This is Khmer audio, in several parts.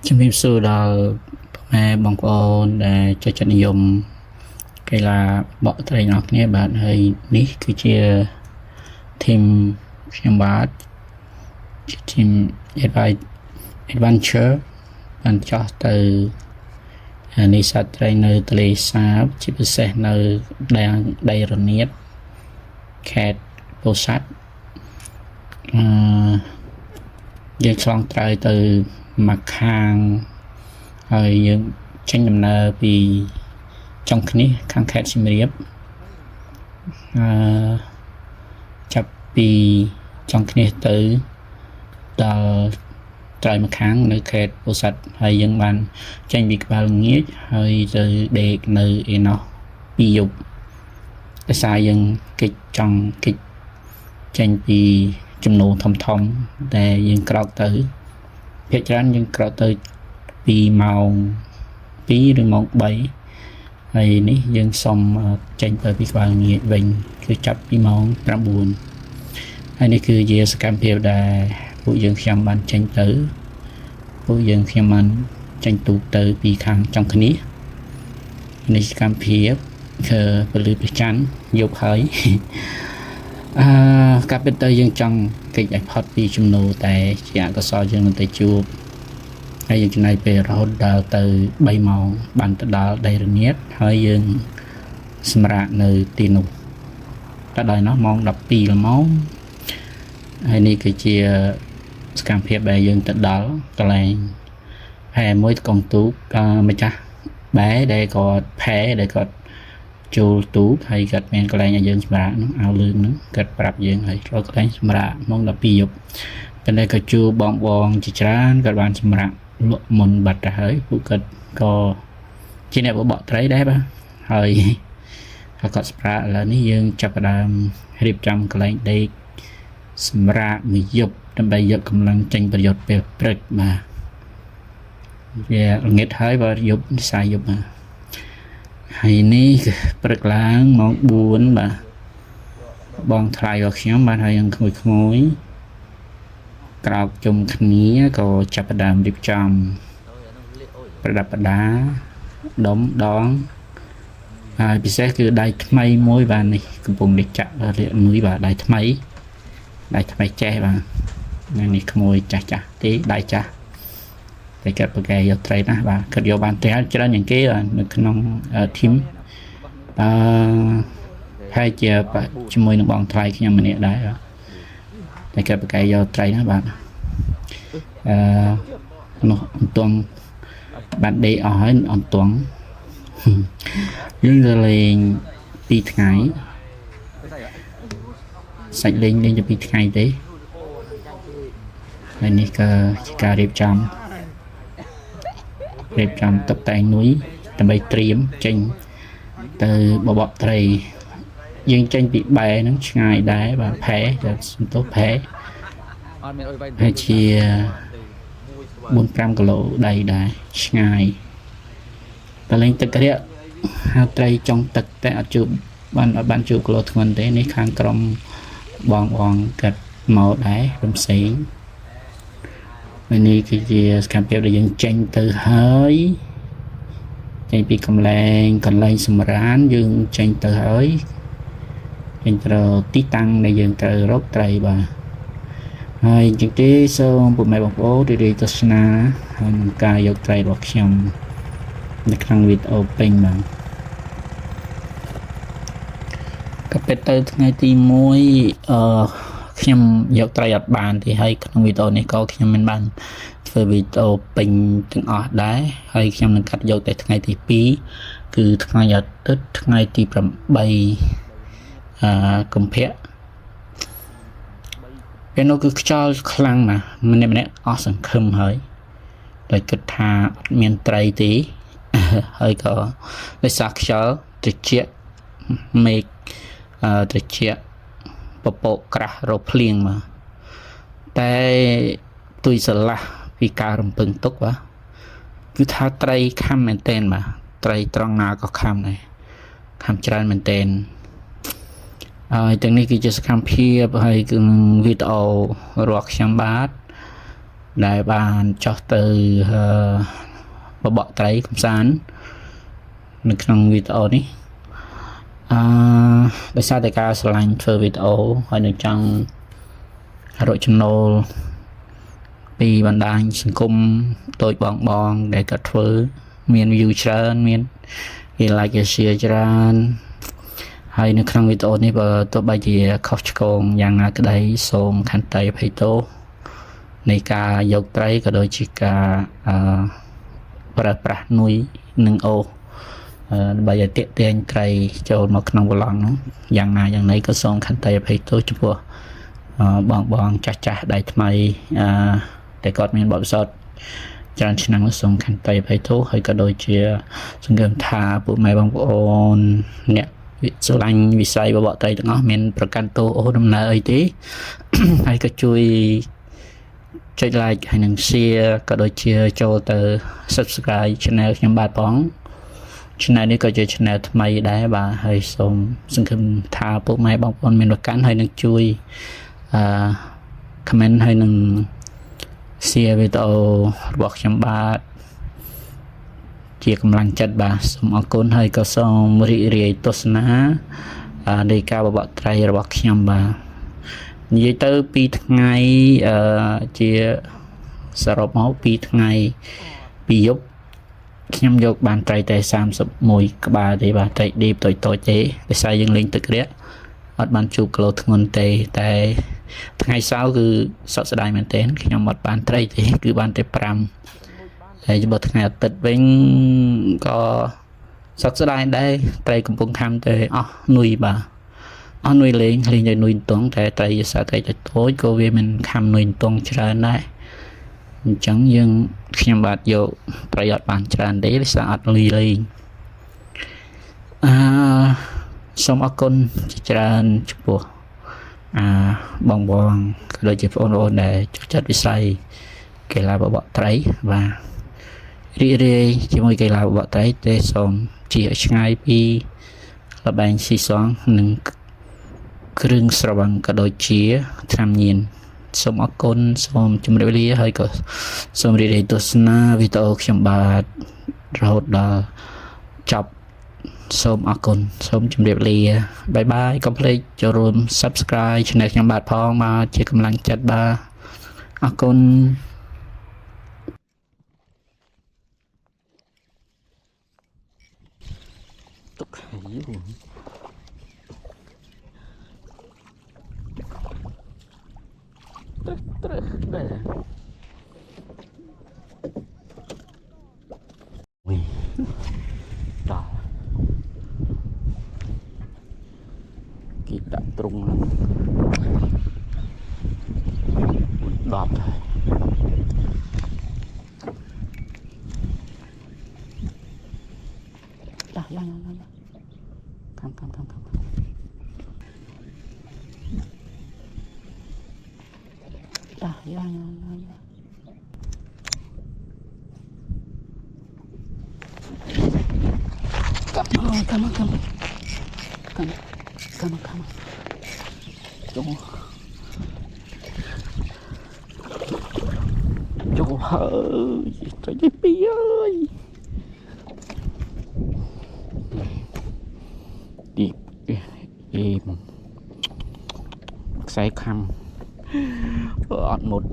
ជំរាបសួរដល់ម៉ែបងប្អូនដែលចូលចិត្តនិយមកីឡាបកត្រីអ្នកគ្នាបាទហើយនេះគឺជាធីមខ្ញុំបាទជាធីម Adventure បានចោះទៅនេសាទត្រីនៅទន្លេសាបជាពិសេសនៅដីរនាតខេត្តពោធិ៍សាត់យើងឆ្លងត្រូវទៅមកខាងហើយយើងចេញដំណើរពីចុងឃ្នេះខាងខេត្តសៀមរាបចាប់ពីចុងឃ្នេះទៅដល់ត្រូវមកខាងនៅខេត្តពោធិ៍សាត់ហើយយើងបានចេញពីក្បាលល្ងាចហើយទៅដេកនៅឯណោះពីយប់ដោយសារយើងគេចចង់គេចចេញពីចំនួនធំដែលយើងក្រោកទៅភាគច្រើនយើងក្រោកទៅពីម៉ោង2ឬម៉ោង3ហើយនេះយើងសុំចេញទៅពីក្បាលល្ងាចវិញគឺចាប់ពីម៉ោង9ហើយនេះគឺជាសកម្មភាពដែលពួកយើងខ្ញុំបានចេញទៅពួកយើងខ្ញុំបានចេញទូកទៅពីខាងចុងឃ្នេះនេះសកម្មភាពគឺពលឺព្រះច័ន្ទយប់ហើយកាពិតទៅយើងចង់គេចឲ្យផុតពីចំនួនតែជាអកុសលយើងមិនទៅជួបហើយយើងចំណាយពេលរហូតដល់ទៅ3ម៉ោងបានទៅដល់ដីរនាតហើយយើងសម្រាកនៅទីនោះដល់នោះម៉ោង12ល្មមហើយនេះគឺជាសកម្មភាពដែលយើងទៅដល់កន្លែងផែមួយកងទូកម្ចាស់បែដែលគាត់ផែដែលគាត់ចូលទូកហើយគាត់មានកន្លែងឲ្យយើងសម្រាកនោះអាវលឿងនោះគាត់ប្រាប់យើងហើយកន្លែងសម្រាកម៉ោង12យប់ប៉ុន្តែក៏ជួបងជាច្រើនគាត់បានសម្រាកលក់មុនបាត់ទៅហើយពួកគាត់ក៏ជាអ្នកបបកត្រីដែរបាទហើយគាត់សម្រាកឥឡូវនេះយើងចាប់ផ្ដើមរៀបចំកន្លែងដេកសម្រាកមួយយប់ដើម្បីយកកម្លាំងចេញប្រយោជន៍ពេលព្រឹកបាទវាល្ងាចហើយបើយប់ស្អែកយប់បាទហើយនេះព្រឹកឡើងម៉ោង4បាទបងថ្លៃរបស់ខ្ញុំបាទហើយនឹងក្មួយក្រោកជុំគ្នាក៏ចាប់ផ្ដើមរៀបចំប្រដាប់ប្រដាដុំដងហើយពិសេសគឺដៃថ្មីមួយបាទនេះកំពុងតែចាក់រៀកមួយបាទដៃថ្មីចេះបាទនេះក្មួយចាស់ទេដៃចាស់តែគាត់ប្រកែយកត្រីណាបាទគាត់យកបានត្រីច្រើនជាងគេនៅក្នុងធីមហើយជាជាមួយនឹងបងថ្លៃខ្ញុំម្នាក់ដែរតែគាត់ប្រកែយកត្រីណាបាទនោះអន្ទង់បានដេកអស់ហើយអន្ទង់យើងទៅលេង2ថ្ងៃសាច់លេងទៅ2ថ្ងៃទេហើយនេះក៏ជាការរៀបចំតុបតែងនួយដើម្បីត្រៀមចេញទៅបបកត្រីយើងចេញពីបែហ្នឹងឆ្ងាយដែរបាទផែទៅសំទោសផែហើយជា 4-5 គីឡូដៃដែរឆ្ងាយតែលេងទឹករាក់ហៅត្រីចុងទឹកតែអត់ជួបបានជួបគីឡូធ្ងន់ទេនេះខាងក្រុមបងកាត់មកដែរក្រុមផ្សេងនេះគឺជាសកម្មភាពដែលយើងចេញទៅហើយចេញពីកន្លែងសម្រានយើងចេញទៅហើយចេញទៅទីតាំងដែលយើងត្រូវរកត្រីបាទហើយជាងទេសូមពុកម៉ែបងប្អូនរីកទស្សនាហើយនឹងការយកត្រីរបស់ខ្ញុំនៅក្នុងវីដេអូពេញបាទក៏ពិតទៅថ្ងៃទី1ខ្ញុំយកត្រីអត់បានទេហើយក្នុងវីដេអូនេះក៏ខ្ញុំមិនបានធ្វើវីដេអូពេញទាំងអស់ដែរហើយខ្ញុំនឹងកាត់យកតែថ្ងៃទី2គឺថ្ងៃអាទិត្យថ្ងៃទី8កុម្ភៈពេលនោះគឺខ្យល់ខ្លាំងណាស់ម្នាក់អស់សង្ឃឹមហើយដោយគិតថាអត់មានត្រីទេហើយក៏ដោយសារខ្យល់ត្រជាក់មេឃត្រជាក់ពពកក្រាស់រភ្លៀងមកតែទុយស្រឡះពីការរំពឹងទុកបាទគឺថាត្រីខំមែនតែនបាទត្រីត្រង់ណាក៏ខំដែរខំច្រើនមែនតែនហើយទាំងនេះគឺជាសកម្មភាពហើយគឺវីដេអូរបស់ខ្ញុំបាទ ដែលបានចោះទៅបបកត្រីកំសាន្តនៅក្នុងវីដេអូនេះដោយសារតែការឆ្លាញ់ធ្វើវីដេអូហើយនឹងចង់រកចំណូលពីបណ្ដាញសង្គមដូចបងដែលគាត់ធ្វើមាន view ច្រើនមានគេ like គេ share ច្រើនហើយនៅក្នុងវីដេអូនេះបើទោះបីជាខុសឆ្គងយ៉ាងណាក្តីសូមខន្តីអភ័យទោសនៃការយកត្រីក៏ដូចជាការប្រើប្រាស់នុយនិងអូសដើម្បីឲ្យទាក់ទាញត្រីចូលមកក្នុងប្លង់នោះយ៉ាងណាយ៉ាងណីក៏សូមខន្តីអភ័យទោសចំពោះបងចាស់ដៃថ្មីតែគាត់មានបទពិសោធន៍ច្រើនឆ្នាំសូមខន្តីអភ័យទោសហើយក៏ដូចជាសង្ឃឹមថាពួកម៉ែបងប្អូនអ្នកស្រឡាញ់វិស័យបបកត្រីទាំងអស់មានប្រកាន់ទោសអូសដំណើរអីទេហើយក៏ជួយចុច like ហើយនឹង share ក៏ដូចជាចូលទៅ subscribe channel ខ្ញុំបាទផង channel នេះក៏ជា channel ថ្មីដែរបាទហើយសូមសង្ឃឹមថាពួកម៉ែបងប្អូនមានប្រកាន់ហើយនឹងជួយcomment ហើយនឹង share វីដេអូរបស់ខ្ញុំបាទជាកម្លាំងចិត្តបាទសូមអរគុណហើយក៏សូមរីករាយទស្សនានៃការបបកត្រីរបស់ខ្ញុំបាទនិយាយទៅ2ថ្ងៃជាសរុបមក2ថ្ងៃ2យប់ខ្ញុំយកបានត្រីតែ31ក្បាលទេបាទត្រីឌីបតូចទេដោយសារយើងលេងទឹករាក់អត់បានជួបគីឡូធ្ងន់ទេតែថ្ងៃសៅរ៍គឺសោកស្ដាយមែនទែនខ្ញុំអត់បានត្រីទេគឺបានតែ5ហើយបើថ្ងៃអាទិត្យវិញក៏សោកស្ដាយដែរត្រីកំពុងខាំតែអស់នុយបាទអស់នុយលេងឲ្យនុយតងតែត្រីយសាត្រីតូចក៏វាមិនខាំនុយតងច្រើនដែរអញ្ចឹងយើងខ្ញុំបាទយកត្រីអត់បានច្រើនទេដោយសារអត់លុយលេងសូមអរគុណច្រើនចំពោះបងក៏ដូចជាបងប្អូនដែលចូលចិត្តវិស័យកីឡាបបកត្រីបាទរីករាយជាមួយកីឡាបបកត្រីទេសូមជៀសឆ្ងាយពីល្បែងស៊ីសងនិងគ្រឿងស្រវឹងក៏ដូចជាថ្នាំញៀនសូមអរគុណសូមជម្រាបលាហើយក៏សូមរីករាយទស្សនាវីដេអូខ្ញុំបាទរហូតដល់ចប់សូមអរគុណសូមជម្រាបលាបាយបាយកុំភ្លេចចូលរួម subscribe channel ខ្ញុំបាទផងបាទជាកម្លាំងចិត្តបាទអរគុណទុកហើយត្រឹកដែរវិញដល់គេដាក់ទ្រុងហ្នឹង10ហើយចាយ៉ាងខាំចាយ៉ាងcome on chỗ hơi trời ơi pi ơi đi im say khăm ọt một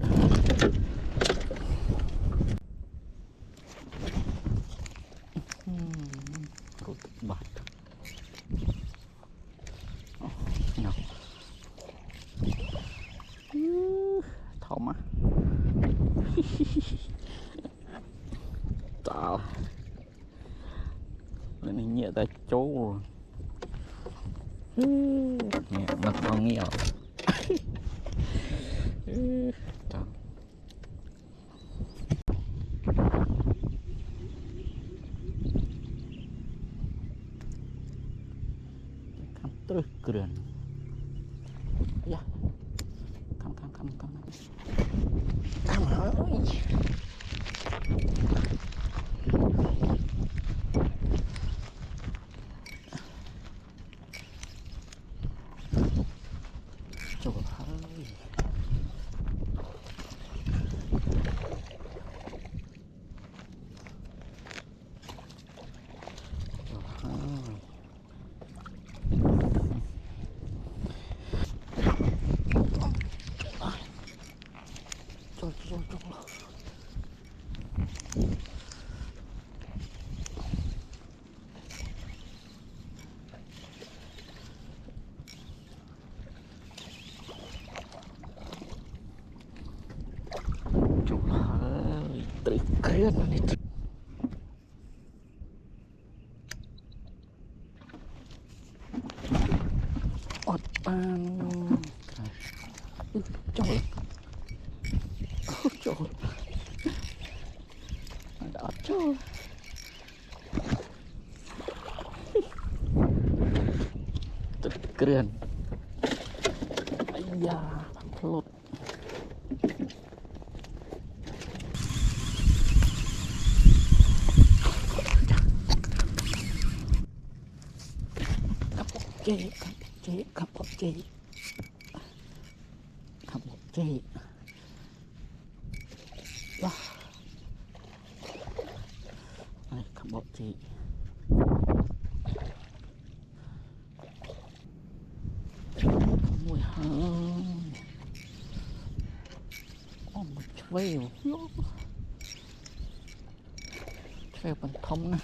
bát nào thơm á tao lên này nhẹ tay chỗ nhẹ mặt con nghèo terus keren ya kam ơi coba ចូលហើយត្រឹកគ្រឿននេះអត់បានចូលចូលអត់ចូលទឹកគ្រឿនអាយ៉ាផ្លុតចេขับรถเจว้าไอ้ขับรถเจมวยหางอ้อมช่วยบรรทมนะ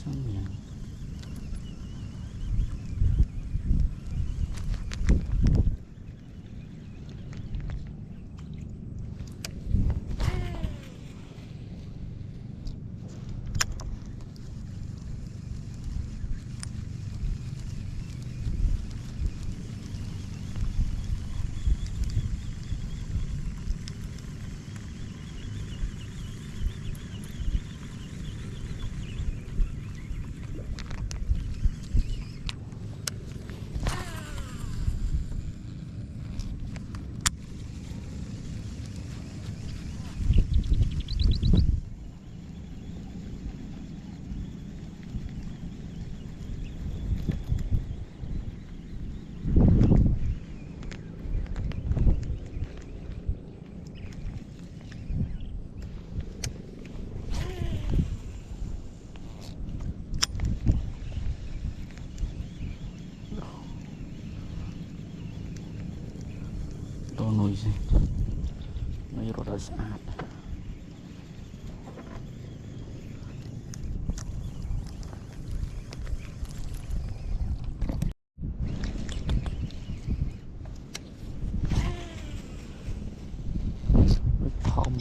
Samnya nuôi gì nuôi rồi đã sạch thông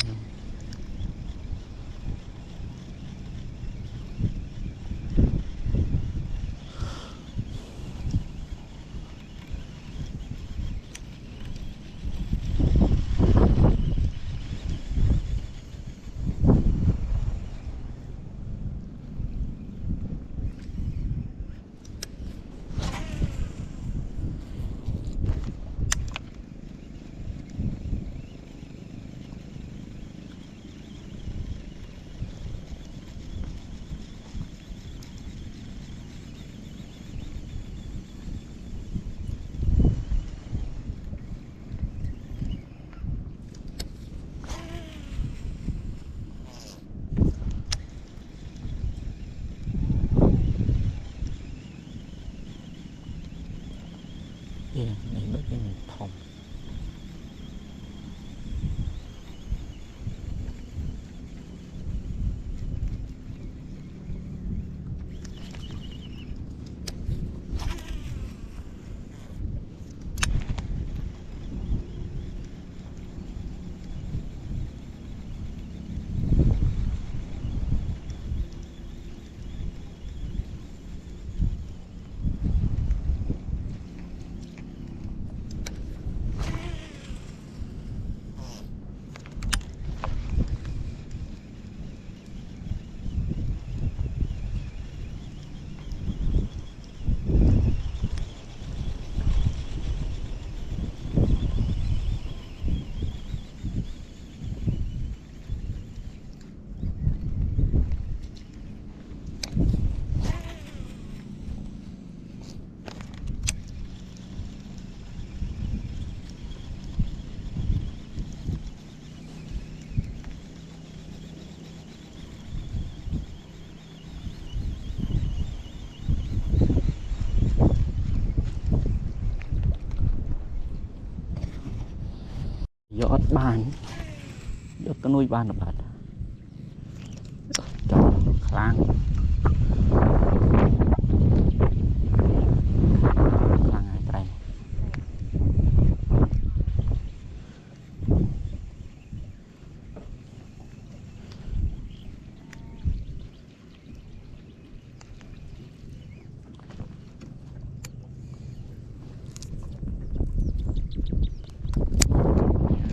bàn được cái nuôi bàn là bạt cho kháng hai tay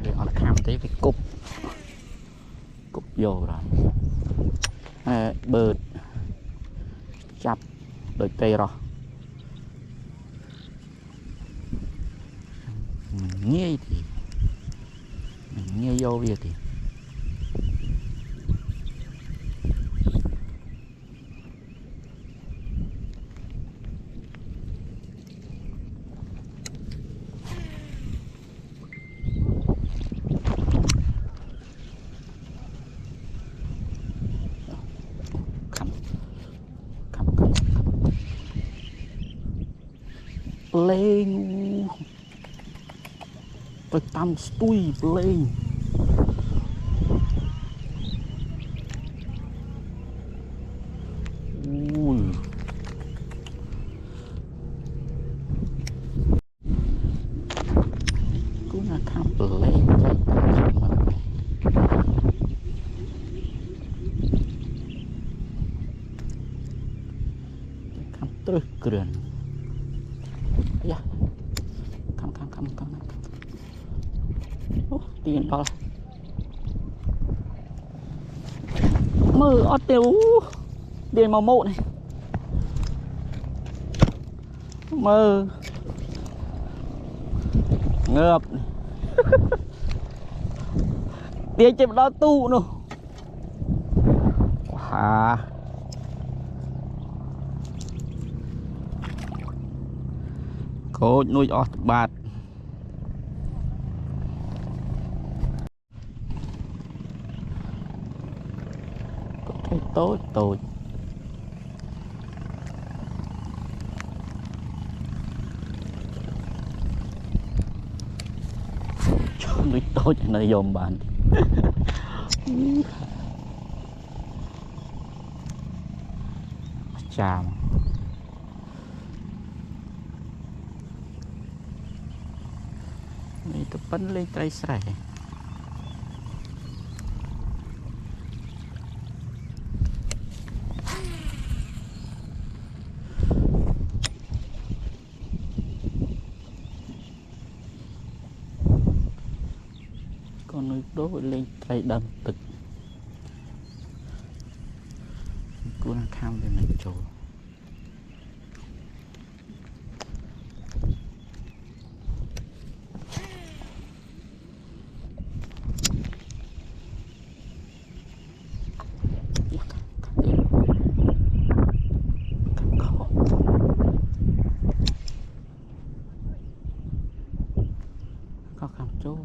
để họ tham thấy cái cục vô rồi bớt chập đôi cây rồi nghe thì nghe vô việc thì lên tôi tâm stui lên ui cứ là khám lên khám trừ keren ya khám tiền đó mơ ở tiểu tiền màu mộ này mơ ngợp tiền chụp đó tu nữa à cô nuôi ọt bạt cái tối tôi cho nuôi tối cho nó dòm bàn chào này tập bắn lên tay sải con nuôi đố lên tay đâm tực cô đang khám về mình chỗ có khám chỗ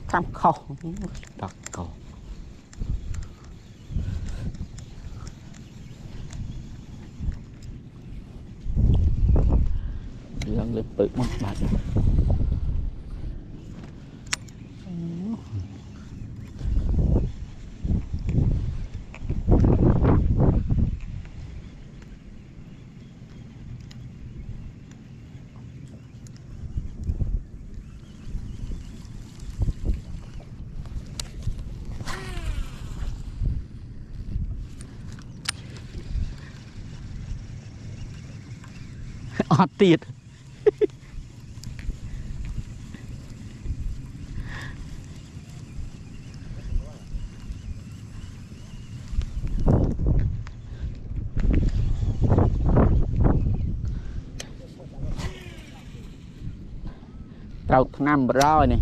khám khâu đặt cầu lần lượt tự một bạn tiệt tao năm rồi này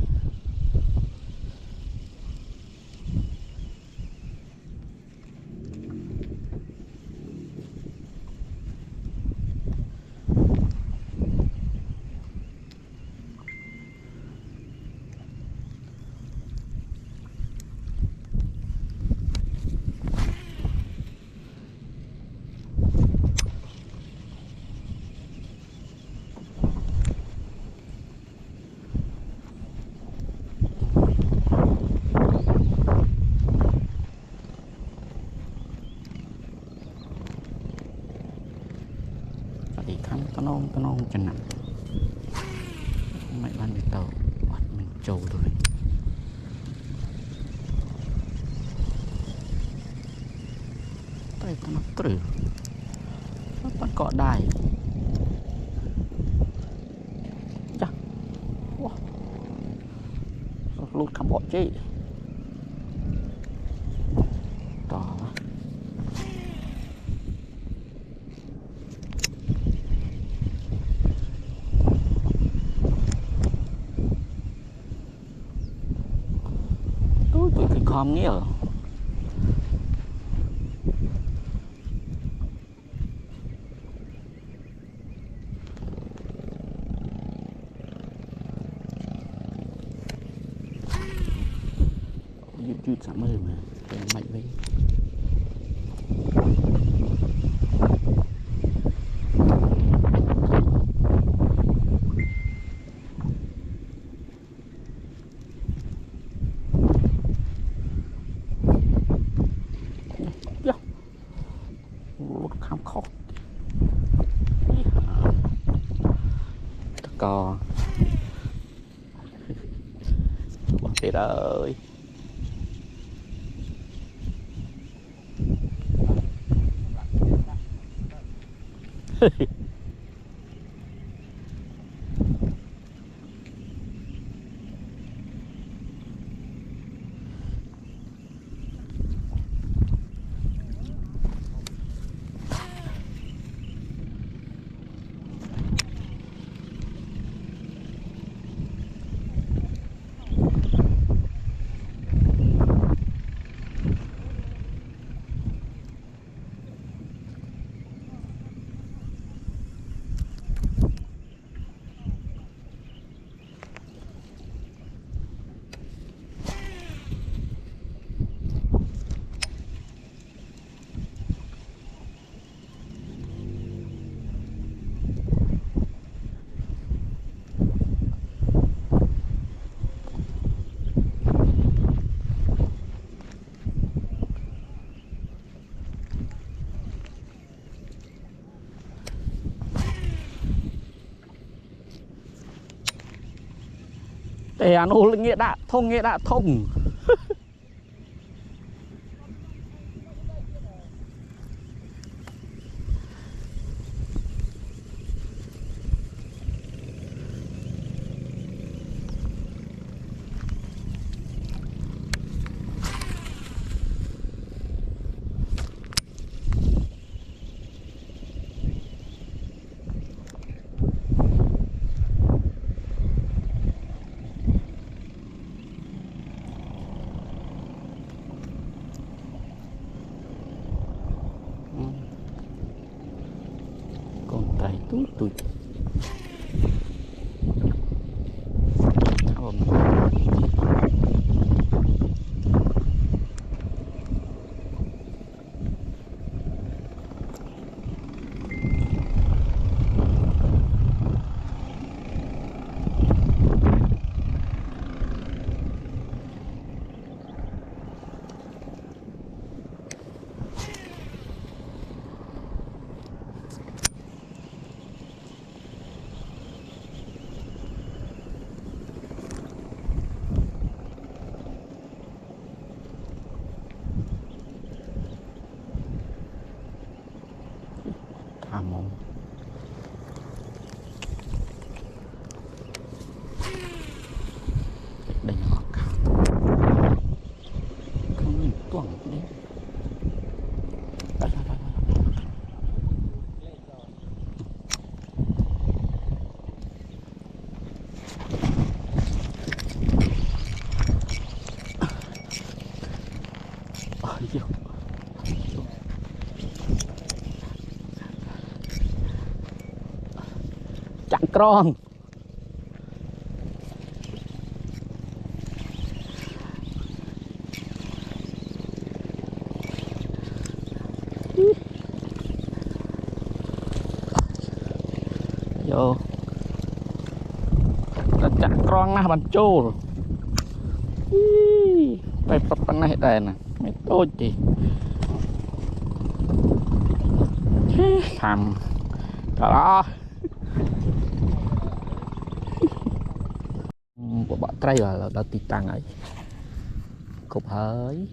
nó chẳng nặng mày ban bị tàu bắt mình trâu rồi tay nó trừ nó bắt cọ đài chắc wow. Lút khám bọ chứ đó tụi cái con nghĩa rồi chút sẵn mới mà mạnh với lút khám khó cò bỏ tiền ơi để anh ô nghĩa đã thông tay tụi tham mong đây ngọt khá không nhìn tuồng đấy chặn con vô chặn con na bàn chôไปปรับnày đây nèไม่โตจีทำđó của bọn trai là đó tì tăng ấy cục hơi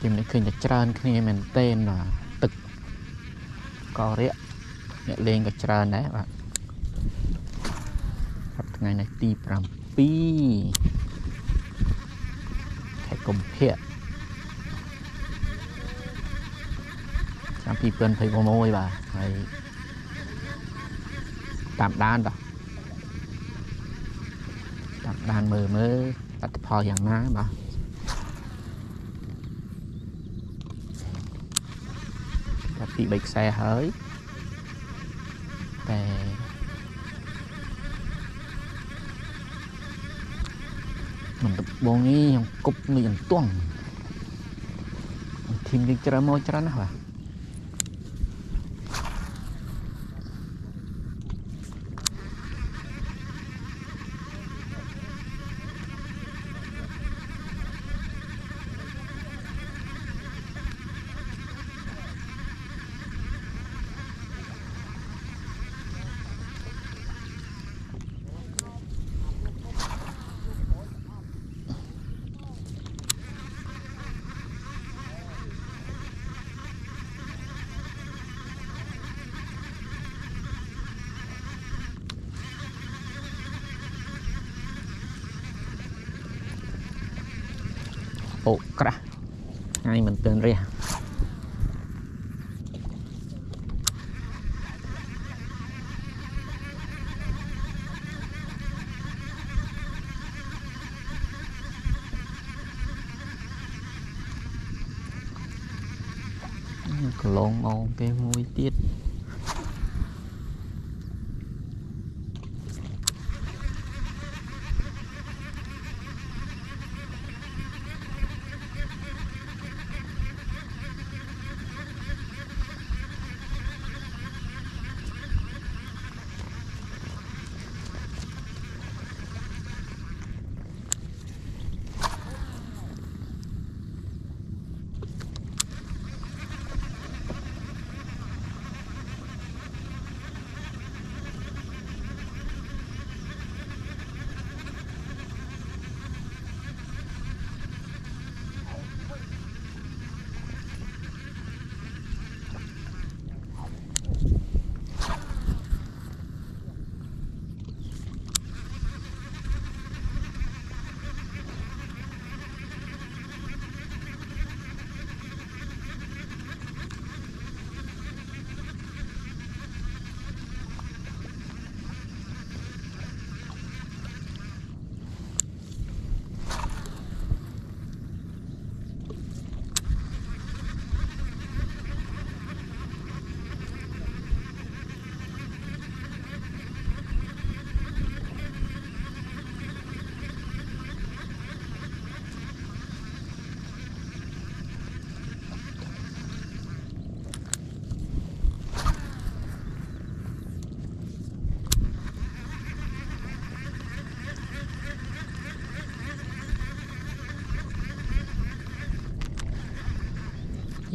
tìm để khơi nhật trơn khi mình tên là tực co rẽ nhẹ lên cái trơn đấy bạn ngày này ti pram pi thẻ công hiện pi pen thấy có môi bà hay tạm đan rồi tạm đan mờ mơ tắt phò dạng ná bà bị bạch xe hớiแต่มันตะบงนี้ยังกบนี่ยังต้วงทีมยังจะโมยจะนะวะโอ้กระไงมันเตือนเรียก็ลงมองไปมวยติด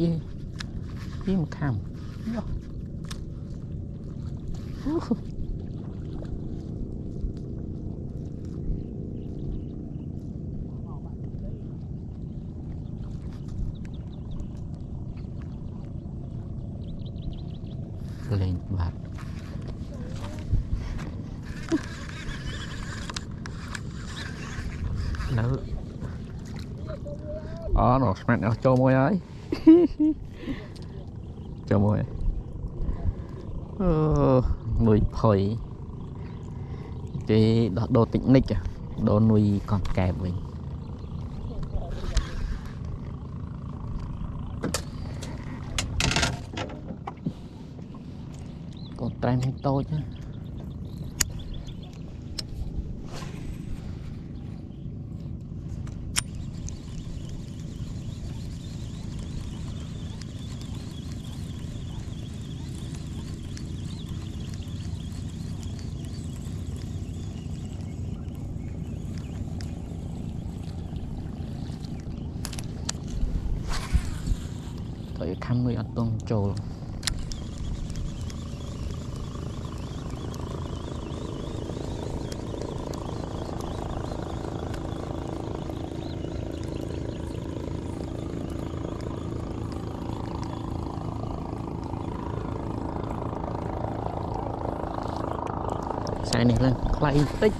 ยี่มันข้ามเล่นบาดแล้วอ๋อหนอสมัครเอาโจมวยấy cho mồi nuôi phơi cái đồ tịnh nick à đồ nuôi con kẹp mình con trai mình to chứ rồi khăm người ở tuần trồ xe này lên clay tích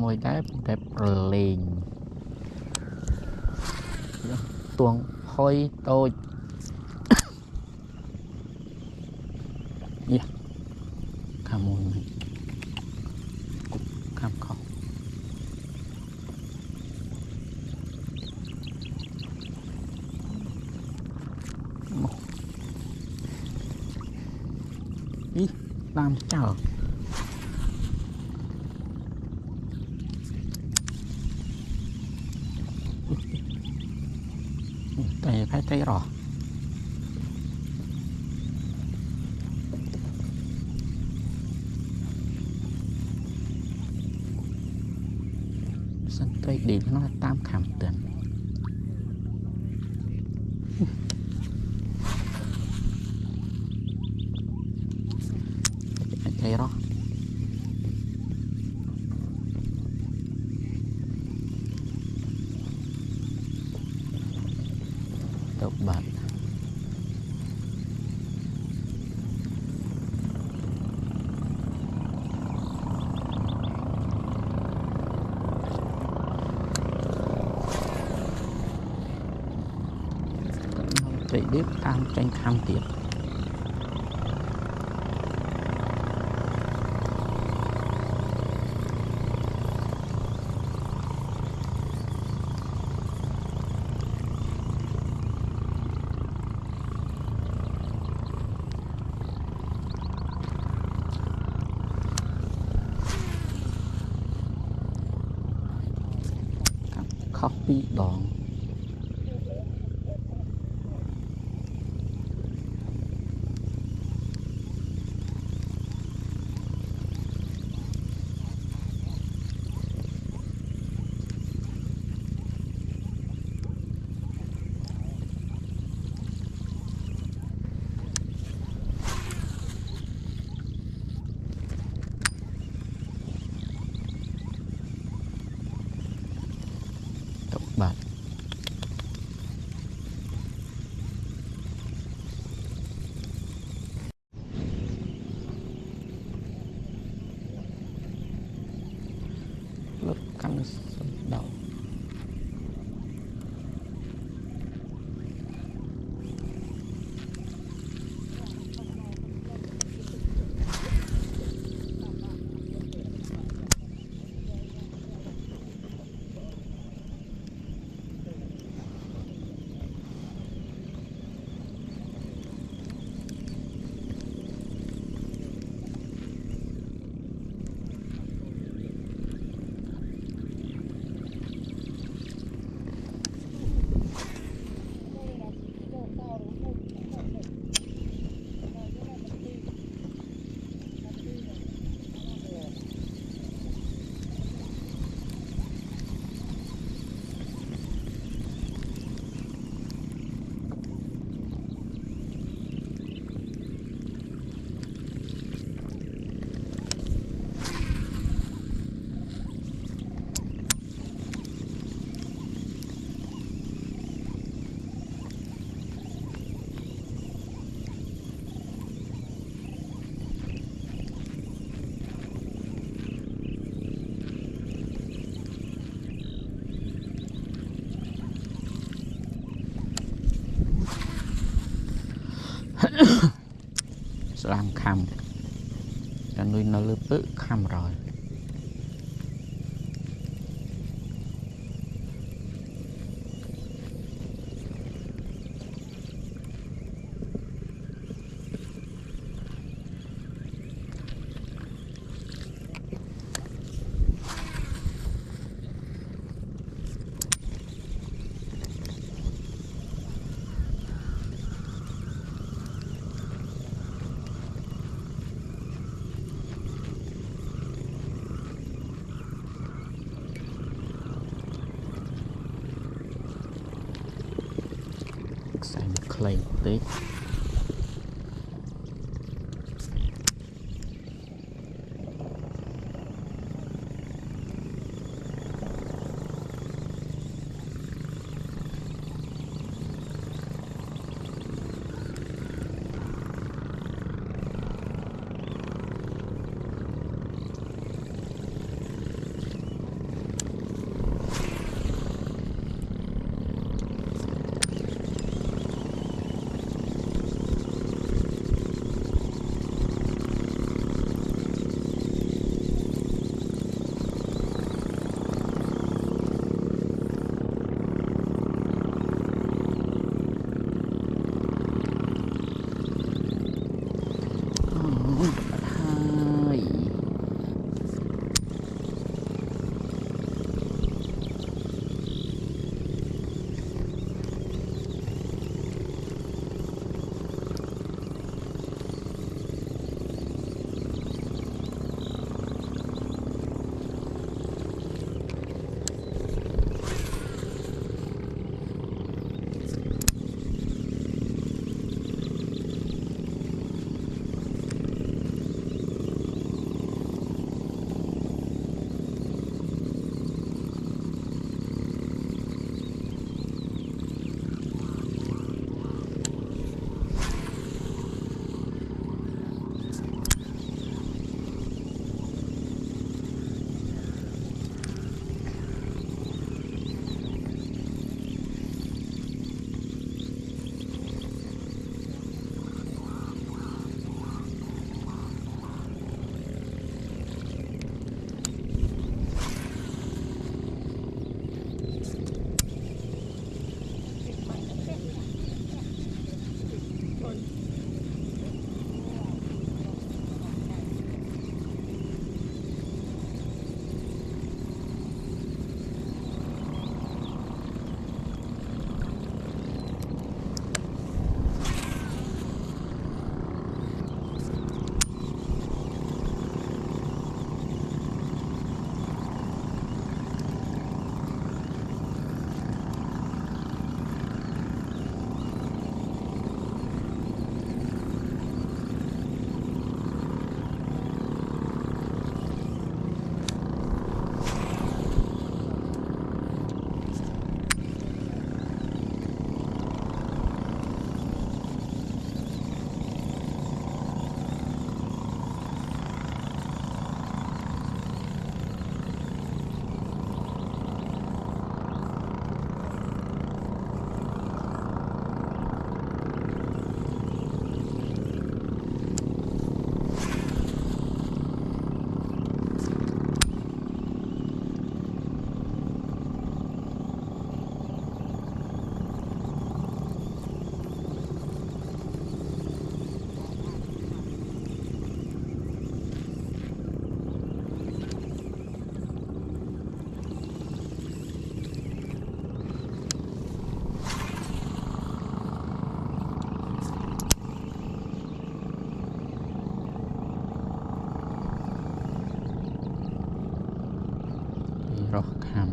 môi đẹp lên tuồng hôi tôi yeah. Khám môi này khám khó ý làm chờ tay phải tay rồi sân tay đi nó tam khảm tiền tay rồi tục bạn chạy điếp tam tranh khám tiền copy đòn bạn làm khăm cho nuôi nó lướt bự khăm rồi xanh clay tí roh khăm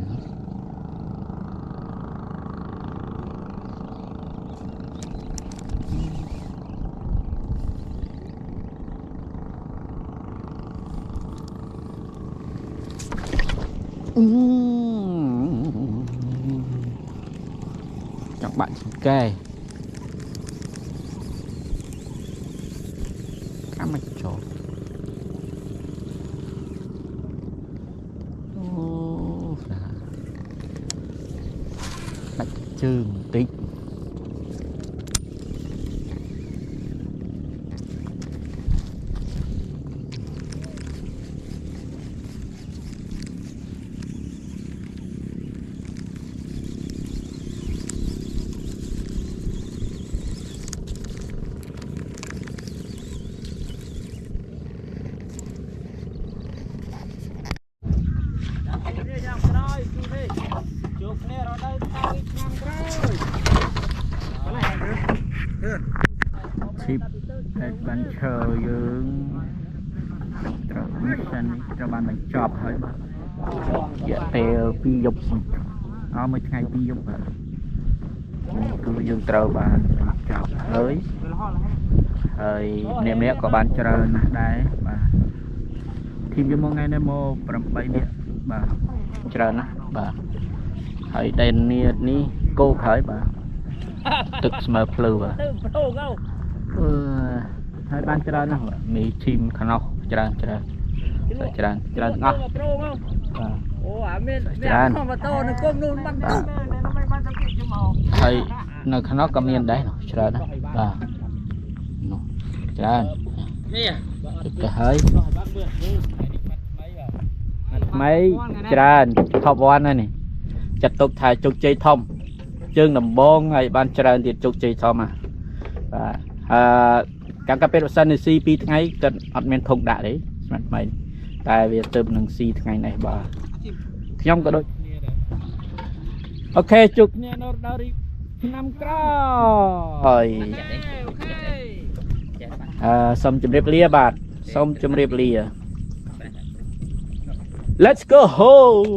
các bạn kê cá mạch trộn chư một tí ship adventure យើងត្រូវ mission នេះត្រូវបានបញ្ចប់ហើយបាទរយៈពេល2យប់មួយថ្ងៃ2យប់បាទគឺយើងត្រូវបានបញ្ចប់ហើយម្នាក់ក៏បានច្រើនណាស់ដែរបាទធីមយើងមកថ្ងៃនេះមក8នាក់បាទច្រើនណាស់បាទហើយដែននេះគោកហើយបាទទឹកស្មើភ្លឺបាទហើយបានច្រើនណាស់បាទមានធីមខ្នោះច្រើនទាំងអស់បាទអូអាមានម៉ូតូនៅគុំនោះបាត់ទុកហើយនៅខ្នោះក៏មានដែរច្រើនណាស់បាទនោះច្រើននេះទៅហើយថ្មីច្រើនថប់1ហើយនេះចាត់ទុកថាជោគជ័យធំជើងដំបងហើយបានច្រើនទៀតជោគជ័យធំបាទកម្មការពេទ្យវ៉ាសិនស៊ី2ថ្ងៃគាត់អត់មានធុងដាក់ទេស្មានថ្មីតែវាទៅនឹងស៊ីថ្ងៃនេះបាទខ្ញុំក៏ដូចគ្នាដែរអូខេជួបគ្នានៅដល់ឆ្នាំក្រោយសូមជម្រាបលាបាទសូមជម្រាបលា Let's go home